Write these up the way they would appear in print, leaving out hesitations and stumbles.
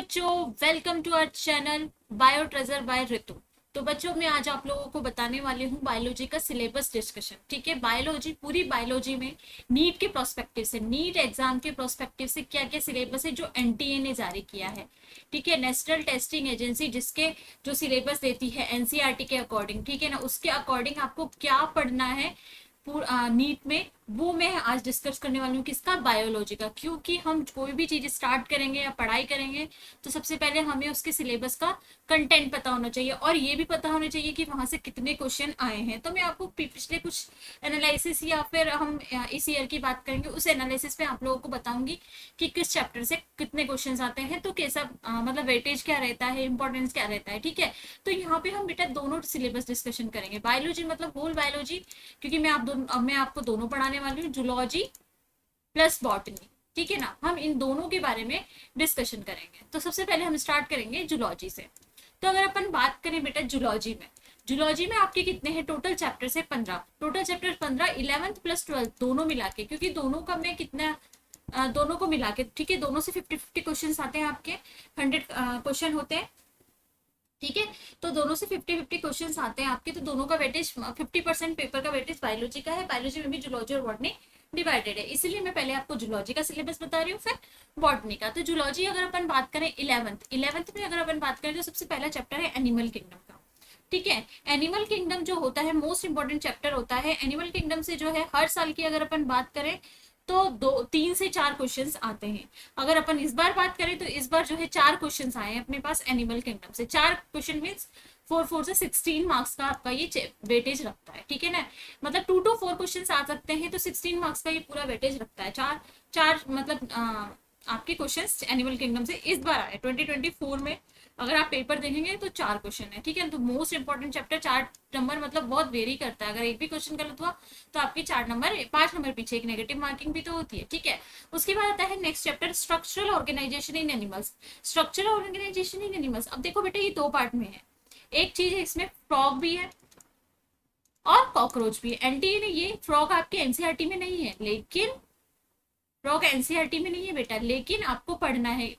बच्चों, welcome to our channel bio treasure by Ritu. तो बच्चों, मैं आज आप लोगों को बताने वाली हूँ बायोलॉजी का सिलेबस डिस्कशन। ठीक है, बायोलॉजी, पूरी बायोलॉजी में नीट के प्रोस्पेक्टिव से, नीट एग्जाम के प्रोस्पेक्टिव से क्या क्या सिलेबस है जो एनटीए ने जारी किया है। ठीक है, नेशनल टेस्टिंग एजेंसी जिसके जो सिलेबस देती है एनसीईआरटी के अकॉर्डिंग, ठीक है ना, उसके अकॉर्डिंग आपको क्या पढ़ना है नीट में, वो मैं आज डिस्कस करने वाली हूँ। किसका? बायोलॉजी का। क्योंकि हम कोई भी चीज स्टार्ट करेंगे या पढ़ाई करेंगे तो सबसे पहले हमें उसके सिलेबस का कंटेंट पता होना चाहिए और ये भी पता होना चाहिए कि वहां से कितने क्वेश्चन आए हैं। तो मैं आपको पिछले कुछ एनालिसिस या फिर हम इस ईयर की बात करेंगे उस एनालिसिस पे आप लोगों को बताऊंगी कि किस चैप्टर से कितने क्वेश्चन आते हैं, तो कैसा मतलब वेटेज क्या रहता है, इंपॉर्टेंस क्या रहता है। ठीक है, तो यहाँ पे हम बेटा दोनों सिलेबस डिस्कशन करेंगे। बायोलॉजी मतलब होल बायोलॉजी, क्योंकि मैं आपको दोनों पढ़ाने वाली हूँ, जूलॉजी प्लस बॉटनी। ठीक है ना, हम इन दोनों के बारे में डिस्कशन करेंगे। तो सबसे पहले हम स्टार्ट करेंगे जूलॉजी से। तो अगर अपन बात करें बेटा जूलॉजी में आपके कितने हैं टोटल चैप्टर से? 15। Total chapter 15, 11th plus 12th दोनों मिला के, क्योंकि दोनों का मैं कितना दोनों को मिला के, ठीक है, दोनों से 50-50 क्वेश्चन आते हैं आपके, 100 क्वेश्चन होते हैं। ठीक है, तो दोनों से 50-50 क्वेश्चन आते हैं आपके, तो दोनों का वेटेज 50% पेपर का वेटेज बायोलॉजी का है। बायोलॉजी में भी जूलॉजी और बॉटनी डिवाइडेड है, इसलिए मैं पहले आपको जूलॉजी का सिलेबस बता रही हूँ, फिर बॉटनी का। तो जूलॉजी अगर अपन बात करें 11th में अगर अपन बात करें तो सबसे पहला चैप्टर है एनिमल किंगडम का। ठीक है, एनिमल किंगडम जो होता है मोस्ट इंपॉर्टेंट चैप्टर होता है। एनिमल किंगडम से जो है हर साल की अगर अपन बात करें तो 3 से 4 क्वेश्चंस आते हैं। अगर अपन इस बार बात करें तो इस बार जो है 4 क्वेश्चंस आए हैं अपने पास एनिमल किंगडम से। 4 क्वेश्चन मीन्स 4 से 16 मार्क्स का आपका ये वेटेज रखता है। ठीक है ना, मतलब 2 to 4 क्वेश्चन आ सकते हैं, तो 16 मार्क्स का ये पूरा वेटेज रखता है। चार चार मतलब आपके क्वेश्चंस एनिमल किंगडम से इस बार आए 2024 में। अगर आप पेपर देखेंगे तो 4 क्वेश्चन है। ठीक है, तो मोस्ट इंपॉर्टेंट चैप्टर 4 नंबर मतलब बहुत वेरी करता है। अगर एक भी क्वेश्चन गलत हुआ तो आपके 4 नंबर, 5 नंबर पीछे एक नेगेटिव मार्किंग भी तो होती है। ठीक है, उसके बाद आता है नेक्स्ट चैप्टर स्ट्रक्चरल ऑर्गेनाइजेशन इन एनिमल्स। स्ट्रक्चरल ऑर्गेनाइजेशन इन एनिमल्स, अब देखो बेटा ये 2 पार्ट में है। एक चीज है इसमें फ्रॉग भी है और कॉकरोच भी है। एनटीए ने ये फ्रॉग आपके एनसीईआरटी में नहीं है, लेकिन फ्रॉग एनसीईआरटी में नहीं है बेटा, लेकिन आपको पढ़ना है,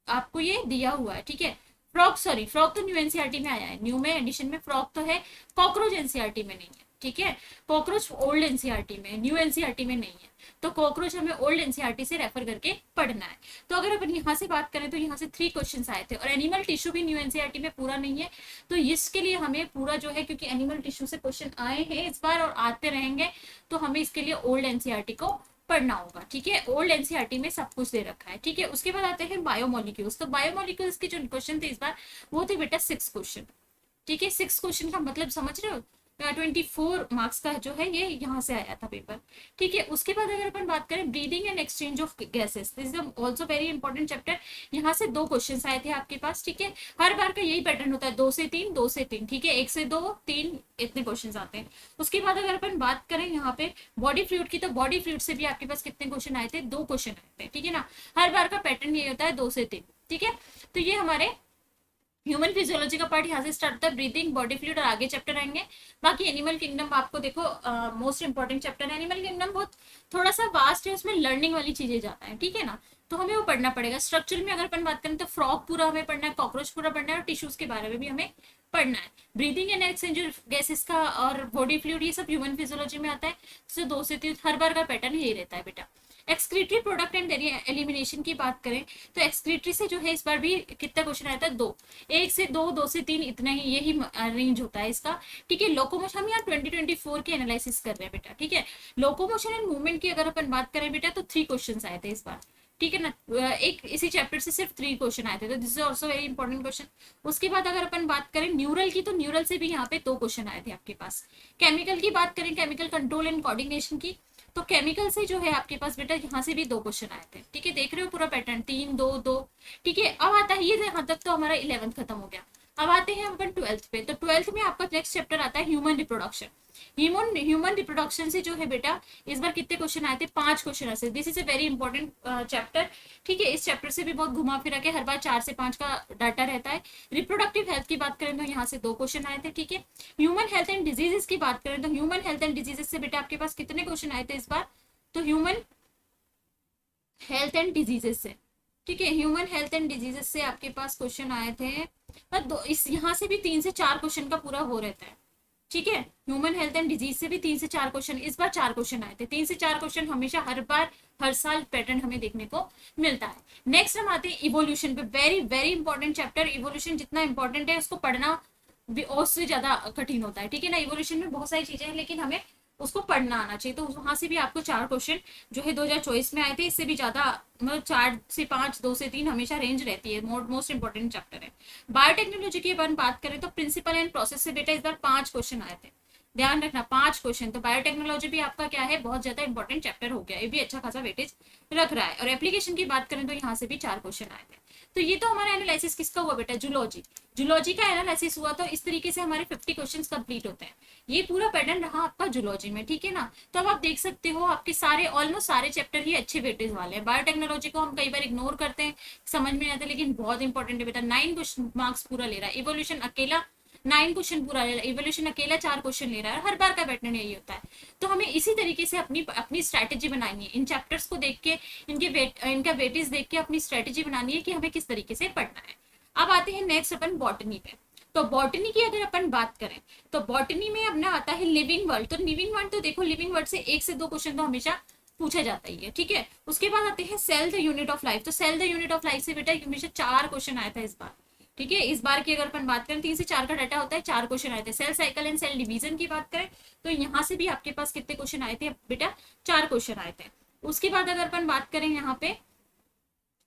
आपको ये दिया हुआ है। ठीक है, फ्रॉग तो न्यू एनसीईआरटी में आया है, न्यू में एडिशन में फ्रॉग तो है, कॉकरोच एनसीईआरटी में नहीं है। ठीक है, कॉकरोच ओल्ड एनसीईआरटी में, न्यू एनसीईआरटी में नहीं है, तो कॉकरोच हमें ओल्ड एनसीईआरटी से रेफर करके पढ़ना है। तो अगर अपन यहाँ से बात करें तो यहाँ से 3 क्वेश्चन आए थे, और एनिमल टिश्यू भी न्यू एनसीईआरटी में पूरा नहीं है, तो इसके लिए हमें पूरा जो है, क्योंकि एनिमल टिश्यू से क्वेश्चन आए हैं इस बार और आते रहेंगे, तो हमें इसके लिए ओल्ड एनसीईआरटी को पढ़ना होगा। ठीक है, ओल्ड एनसीईआरटी में सब कुछ दे रखा है। ठीक है, उसके बाद आते हैं बायोमोलिक्यूल्स। तो बायोमोलिक्यूल्स के जो क्वेश्चन थे इस बार वो थे बेटा 6 क्वेश्चन। ठीक है, 6 क्वेश्चन का मतलब समझ रहे हो, 24 मार्क्स का जो है ये यहाँ से आया था पेपर। ठीक है, उसके बाद अगर अपन बात करें breathing and exchange of gases, this is also very important chapter. यहाँ से 2 क्वेश्चन आए थे आपके पास। ठीक है, हर बार का यही पैटर्न होता है, 2 से 3, 2 से 3। ठीक है, 1 से 2, 3 इतने क्वेश्चन आते हैं। उसके बाद अगर अपन बात करें यहाँ पे बॉडी फ्लूइड की, तो बॉडी फ्लूइड से भी आपके पास कितने क्वेश्चन आए थे? 2 क्वेश्चन आए थे। ठीक है ना, हर बार का पैटर्न ये होता है 2 से 3। ठीक है, तो ये हमारे ह्यूमन फिजियोलॉजी का पार्ट यहाँ से स्टार्ट होता है, ब्रीदिंग, बॉडी फ्लूइड और आगे चैप्टर आएंगे। बाकी एनिमल किंगडम आपको देखो मोस्ट इंपॉर्टेंट चैप्टर है। एनिमल किंगडम बहुत थोड़ा सा वास्ट है, उसमें लर्निंग वाली चीजें जाता है। ठीक है ना, तो हमें वो पढ़ना पड़ेगा। स्ट्रक्चर में अगर अपन बात करें तो फ्रॉग पूरा हमें पढ़ना है, कॉकरोच पूरा पढ़ना है, और टिश्यूज के बारे में भी हमें पढ़ना है। ब्रीदिंग एंड एक्सचेंज गैसेस का और बॉडी फ्लूइड ये सब ह्यूमन फिजियोलॉजी में आता है। तो 2 से 3 हर बार का पैटर्न यही रहता है बेटा। एक्सक्रीटरी प्रोडक्ट एंड एलिमिनेशन की बात करें तो एक्सक्रीटरी से जो है इस बार भी कितना क्वेश्चन आया था? 2। 1 से 2, 2 से 3, इतना ही, यही रेंज होता है इसका। ठीक है, लोकोमोशन, हम यहाँ 2024 के एनालिसिस कर रहे हैं बेटा। ठीक है, लोकोमोशन एंड मूवमेंट की अगर अपन बात करें बेटा तो 3 क्वेश्चन आए थे इस बार। ठीक है ना, एक इसी चैप्टर से सिर्फ 3 क्वेश्चन आए थे, तो this is also very important question. उसके बाद अगर अपन बात करें न्यूरल की, तो न्यूरल से भी यहाँ पे 2 क्वेश्चन आए थे आपके पास। केमिकल की बात करें, केमिकल कंट्रोल एंड कोऑर्डिनेशन की, तो केमिकल से जो है आपके पास बेटा यहाँ से भी 2 क्वेश्चन आए थे। ठीक है, देख रहे हो पूरा पैटर्न, 3, 2, 2। ठीक है, अब आता है ये, यहाँ तक तो हमारा 11th खत्म हो गया। अब आते हैं अपन 12th पे। तो 12th में आपका नेक्स्ट चैप्टर आता है ह्यूमन रिप्रोडक्शन। ह्यूमन रिप्रोडक्शन से जो है बेटा इस बार कितने क्वेश्चन आए थे? 5 क्वेश्चन आए थे। This is a very important chapter. ठीक है, इस चैप्टर से भी बहुत घुमा फिरा के हर बार 4 से 5 का डाटा रहता है। रिप्रोडक्टिव हेल्थ की बात करें तो यहाँ से 2 क्वेश्चन आए थे। ठीक है, ह्यूमन हेल्थ एंड डिजीजेस की बात करें तो ह्यूमन हेल्थ एंड डिजीजेस से बेटा आपके पास कितने क्वेश्चन आए थे इस बार? तो ह्यूमन हेल्थ एंड डिजीजेस से, ठीक है। ह्यूमन हेल्थ एंड डिजीजेस से आपके पास क्वेश्चन आए थे, पर इस यहाँ से भी 3 से 4 क्वेश्चन का पूरा हो रहता है, ठीक है। ह्यूमन हेल्थ एंड डिजीज से भी 3 से 4 क्वेश्चन, इस बार 4 क्वेश्चन आए थे। 3 से 4 क्वेश्चन हमेशा हर बार हर साल पैटर्न हमें देखने को मिलता है। नेक्स्ट हम आते हैं इवोल्यूशन पे। Very very important chapter. Evolution जितना इंपॉर्टेंट है उसको पढ़ना भी उससे ज्यादा कठिन होता है, ठीक है ना। इवोल्यूशन में बहुत सारी चीजें हैं लेकिन हमें उसको पढ़ना आना चाहिए। तो वहां से भी आपको 4 क्वेश्चन जो है 2024 में आए थे, इससे भी ज्यादा मतलब 4 से 5, 2 से 3 हमेशा रेंज रहती है। मोस्ट इंपॉर्टेंट चैप्टर है। बायोटेक्नोलॉजी की बात करें तो प्रिंसिपल एंड प्रोसेस से बेटा इस बार 5 क्वेश्चन आए थे, ध्यान रखना 5 क्वेश्चन। तो बायोटेक्नोलॉजी भी आपका क्या है, बहुत ज्यादा इंपॉर्टेंट चैप्टर हो गया, ये भी अच्छा खासा वेटेज रख रहा है। और एप्लीकेशन की बात करें तो यहाँ से भी 4 क्वेश्चन आए थे। तो ये तो हमारा एनालिसिस किसका हुआ बेटा, जूलॉजी। जूलॉजी का एनालिसिस हुआ, तो इस तरीके से हमारे 50 क्वेश्चन कंप्लीट होते हैं। ये पूरा पैटर्न रहा आपका जूलॉजी में, ठीक है ना। तो अब आप देख सकते हो आपके सारे ऑलमोस्ट सारे चैप्टर ही अच्छे वेटेज वाले हैं। बायोटेक्नोलॉजी को हम कई बार इग्नोर करते हैं, समझ में नहीं आता, लेकिन बहुत इंपॉर्टेंट है बेटा। 9 मार्क्स पूरा ले रहा है। इवोल्यूशन अकेला 9 क्वेश्चन पूरा ले रहा है। इवोल्यूशन अकेला 4 क्वेश्चन ले रहा है। हर बार का पैटर्न यही होता है। तो हमें इसी तरीके से अपनी अपनी स्ट्रैटेजी बनानी है। इन चैप्टर्स को देख के, इनका वेटेज देख के अपनी स्ट्रैटेजी बनानी है कि हमें किस तरीके से पढ़ना है। अब आते हैं नेक्स्ट अपन बॉटनी पे। तो बॉटनी की अगर अपन बात करें तो बॉटनी में अपना आता है लिविंग वर्ल्ड। तो लिविंग वर्ल्ड तो देखो, लिविंग वर्ल्ड से 1 से 2 क्वेश्चन तो हमेशा पूछा जाता ही है, ठीक है। उसके बाद आते हैं cell the unit of life. तो cell the unit of life से बेटा हमेशा 4 क्वेश्चन आया था इस बार, ठीक है। इस बार की अगर अपन बात करें 3 से 4 का डाटा होता है, 4 क्वेश्चन आए थे। Cell cycle and cell division की बात करें तो यहाँ से भी आपके पास कितने क्वेश्चन आए थे बेटा, 4 क्वेश्चन आए थे। उसके बाद अगर अपन बात करें यहाँ पे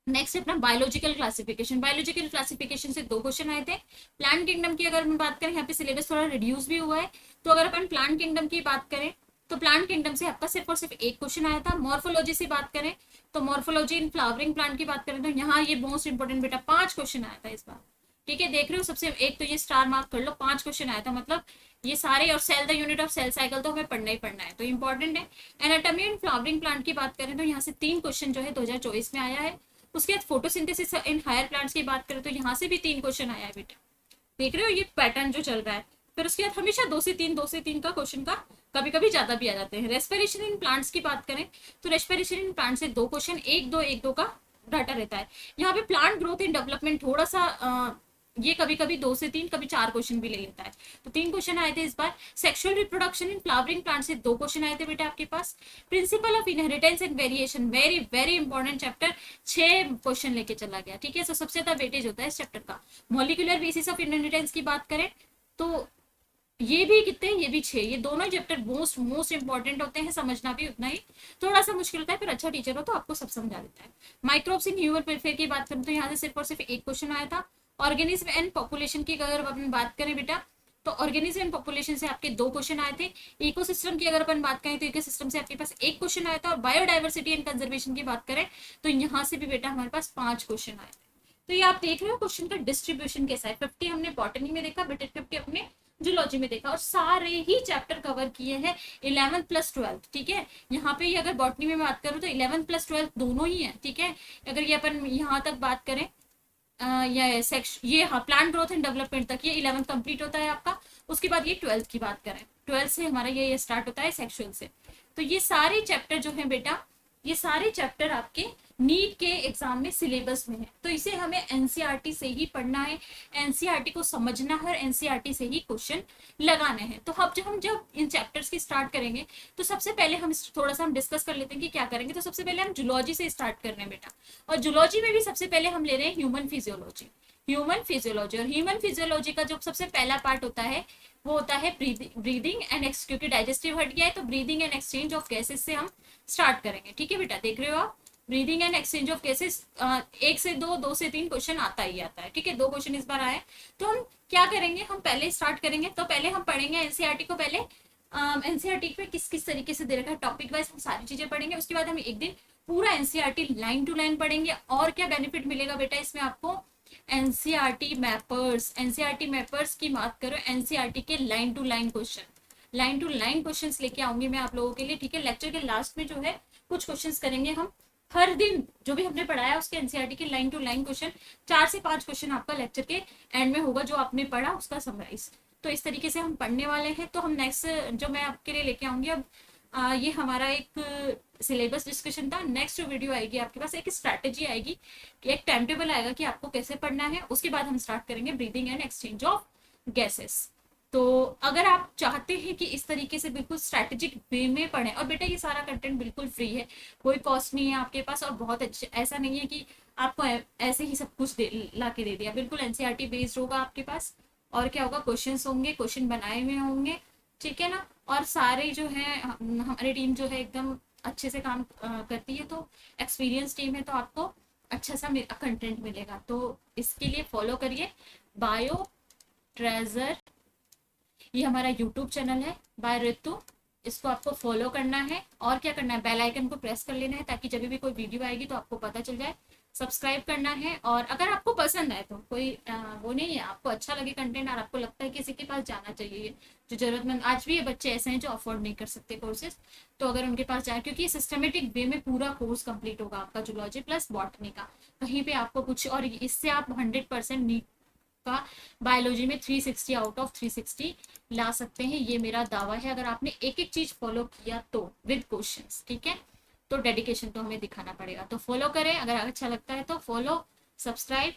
नेक्स्ट अपना बायोलॉजिकल क्लासिफिकेशन। बायोलॉजिकल क्लासिफिकेशन से 2 क्वेश्चन आए थे। प्लांट किंगडम की अगर हम बात करें, यहाँ पे सिलेबस थोड़ा रिड्यूस भी हुआ है। तो अगर अपन प्लांट किंगडम की बात करें तो प्लांट किंगडम से आपका सिर्फ और सिर्फ 1 क्वेश्चन आया था। मॉर्फोलॉजी से बात करें तो मॉर्फोलॉजी इन फ्लावरिंग प्लांट की बात करें तो यहाँ ये मोस्ट इंपोर्टेंट बेटा 5 क्वेश्चन आया था इस बार, ठीक है। देख रहे हो, सबसे एक तो ये स्टार मार्क कर लो, 5 क्वेश्चन आया था, मतलब ये सारे। और cell the unit of cell cycle तो हमें पढ़ना ही पढ़ना है, तो इंपॉर्टेंट है। एनाटॉमी एंड फ्लावरिंग प्लांट की बात करें तो यहाँ से 3 क्वेश्चन जो है 2024 में आया है। उसके बाद फोटोसिंथेसिस इन हायर प्लांट्स की बात करें तो यहाँ से भी 3 क्वेश्चन आया है बेटा, देख रहे हो ये पैटर्न जो चल रहा है। फिर उसके बाद हमेशा 2 से 3 का क्वेश्चन का कभी कभी ज्यादा भी आ जाते हैं। रेस्पिरेशन इन प्लांट्स की बात करें तो रेस्पिरेशन इन प्लांट से 2 क्वेश्चन, 1-2 का डाटा रहता है। यहाँ पे प्लांट ग्रोथ एंड डेवलपमेंट थोड़ा सा ये कभी कभी 2 से 3, कभी 4 क्वेश्चन भी ले लेता है। तो 3 क्वेश्चन आए थे इस बार। Sexual reproduction in flowering plant से 2 क्वेश्चन आए थे बेटा आपके पास। Principle of inheritance and variation, very very important chapter, 6 question लेके चला गया, ठीक है। तो सबसे ज्यादा वेटेज होता है इस चैप्टर का। मॉलिक्यूलर बेसिस ऑफ इनहेरिटेंस की बात करें तो ये भी कितने, ये भी 6। ये दोनों चैप्टर मोस्ट इंपॉर्टेंट होते हैं, समझना भी उतना ही थोड़ा सा मुश्किल होता है, पर अच्छा टीचर हो तो आपको सब समझा देता है। माइक्रोब्स इन ह्यूमन वेलफेयर की बात करें तो यहाँ से सिर्फ और सिर्फ 1 क्वेश्चन आया था। ऑर्गेनिज्म एंड पॉपुलेशन की अगर अपन बात करें बेटा तो ऑर्गेनिज्म एंड पॉपुलेशन से आपके 2 क्वेश्चन आए थे। इकोसिस्टम की अगर अपन बात करें तो इकोसिस्टम से आपके पास 1 क्वेश्चन आया था। और बायोडाइवर्सिटी एंड कंजर्वेशन की बात करें तो यहाँ से भी बेटा हमारे पास 5 क्वेश्चन आए थे। तो ये आप देख रहे हो क्वेश्चन का डिस्ट्रीब्यूशन कैसा है। 50 हमने बॉटनी में देखा, बेटा 50 अपने जूलॉजी में देखा, और सारे ही चैप्टर कवर किए हैं 11th प्लस 12th, ठीक है। यहाँ पे अगर बॉटनी में बात करूँ तो 11th प्लस 12th दोनों ही है, ठीक है। अगर ये अपन यहाँ तक बात करें ये हाँ प्लांट ग्रोथ एंड डेवलपमेंट तक ये 11th कंप्लीट होता है आपका। उसके बाद ये 12th की बात करें, 12th से हमारा ये स्टार्ट होता है सेक्सुअल से। तो ये सारे चैप्टर जो है बेटा, ये सारे चैप्टर आपके नीट के एग्जाम में सिलेबस में है। तो इसे हमें एनसीईआरटी से ही पढ़ना है, एनसीईआरटी को समझना है और एनसीईआरटी से ही क्वेश्चन लगाने हैं। तो अब जब इन चैप्टर्स की स्टार्ट करेंगे तो सबसे पहले हम थोड़ा सा डिस्कस कर लेते हैं कि क्या करेंगे। तो सबसे पहले हम जूलॉजी से स्टार्ट कर रहे हैं बेटा, और जूलॉजी में भी सबसे पहले हम ले रहे हैं ह्यूमन फिजियोलॉजी। ह्यूमन फिजियोलॉजी और ह्यूमन फिजियोलॉजी का जो सबसे पहला पार्ट होता है वो होता है ब्रीदिंग एंड क्योंकि डाइजेस्टिव हट गया है तो breathing and exchange of gases से हम स्टार्ट करेंगे, ठीक है बेटा। देख रहे हो आप, breathing and exchange of gases 1 से 2, 2 से 3 क्वेश्चन आता ही आता है, ठीक है। 2 क्वेश्चन इस बार आए। तो हम क्या करेंगे, हम पहले स्टार्ट करेंगे तो पहले हम पढ़ेंगे एनसीईआरटी को। पहले एनसीईआरटी पे किस किस तरीके से दे रखा है टॉपिक वाइज हम सारी चीजें पढ़ेंगे। उसके बाद हम एक दिन पूरा एनसीईआरटी लाइन टू लाइन पढ़ेंगे। और क्या बेनिफिट मिलेगा बेटा इसमें आपको, एनसीईआरटी मैपर्स की बात करो, एनसीईआरटी के लाइन टू लाइन क्वेश्चन लेके आऊंगी मैं आप लोगों के लिए, ठीक है। लेक्चर के लास्ट में जो है कुछ क्वेश्चंस करेंगे हम हर दिन, जो भी हमने पढ़ाया उसके एनसीईआरटी के लाइन टू लाइन क्वेश्चन, 4 से 5 क्वेश्चन आपका लेक्चर के एंड में होगा जो आपने पढ़ा उसका समराइज। तो इस तरीके से हम पढ़ने वाले हैं। तो हम नेक्स्ट जो मैं आपके लिए लेके आऊंगी अब ये हमारा एक सिलेबस डिस्कशन था। नेक्स्ट वीडियो आएगी आपके पास, एक स्ट्रैटेजी आएगी कि एक टाइम टेबल आएगा कि आपको कैसे पढ़ना है। उसके बाद हम स्टार्ट करेंगे breathing and exchange of gases. तो अगर आप चाहते हैं कि इस तरीके से बिल्कुल स्ट्रैटेजिक वे में पढ़ें, और बेटा ये सारा कंटेंट बिल्कुल फ्री है, कोई कॉस्ट नहीं है आपके पास, और बहुत अच्छे, ऐसा नहीं है कि आपको ऐसे ही सब कुछ ला के दे दिया, बिल्कुल एनसीईआरटी बेस्ड होगा आपके पास। और क्या होगा, क्वेश्चंस होंगे, क्वेश्चन बनाए हुए होंगे, ठीक है ना। और सारे जो है हमारी टीम जो है एकदम अच्छे से काम करती है, तो एक्सपीरियंस टीम है, तो आपको अच्छा सा कंटेंट मिलेगा। तो इसके लिए फॉलो करिए बायो ट्रेजर, ये हमारा यूट्यूब चैनल है बाय ऋतु। इसको आपको फॉलो करना है, और क्या करना है, बेल आइकन को प्रेस कर लेना है ताकि जब भी कोई वीडियो आएगी तो आपको पता चल जाए। सब्सक्राइब करना है, और अगर आपको पसंद आए तो कोई वो नहीं है, आपको अच्छा लगे कंटेंट और आपको लगता है किसी के पास जाना चाहिए जो जरूरतमंद, आज भी ये बच्चे ऐसे हैं जो अफोर्ड नहीं कर सकते कोर्सेज, तो अगर उनके पास जाए, क्योंकि सिस्टमेटिक वे में पूरा कोर्स कंप्लीट होगा आपका जूलॉजी प्लस बॉटनी का। कहीं पे आपको कुछ, और इससे आप 100% नीट का बायोलॉजी में 360 आउट ऑफ 360 ला सकते हैं, ये मेरा दावा है, अगर आपने एक एक चीज फॉलो किया तो विद क्वेश्चंस, ठीक है। तो डेडिकेशन तो हमें दिखाना पड़ेगा, तो फॉलो करें, अगर अच्छा लगता है तो follow, subscribe.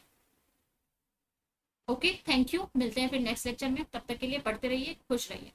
Okay, thank you, मिलते हैं फिर नेक्स्ट लेक्चर में, तब तक के लिए पढ़ते रहिए, खुश रहिए।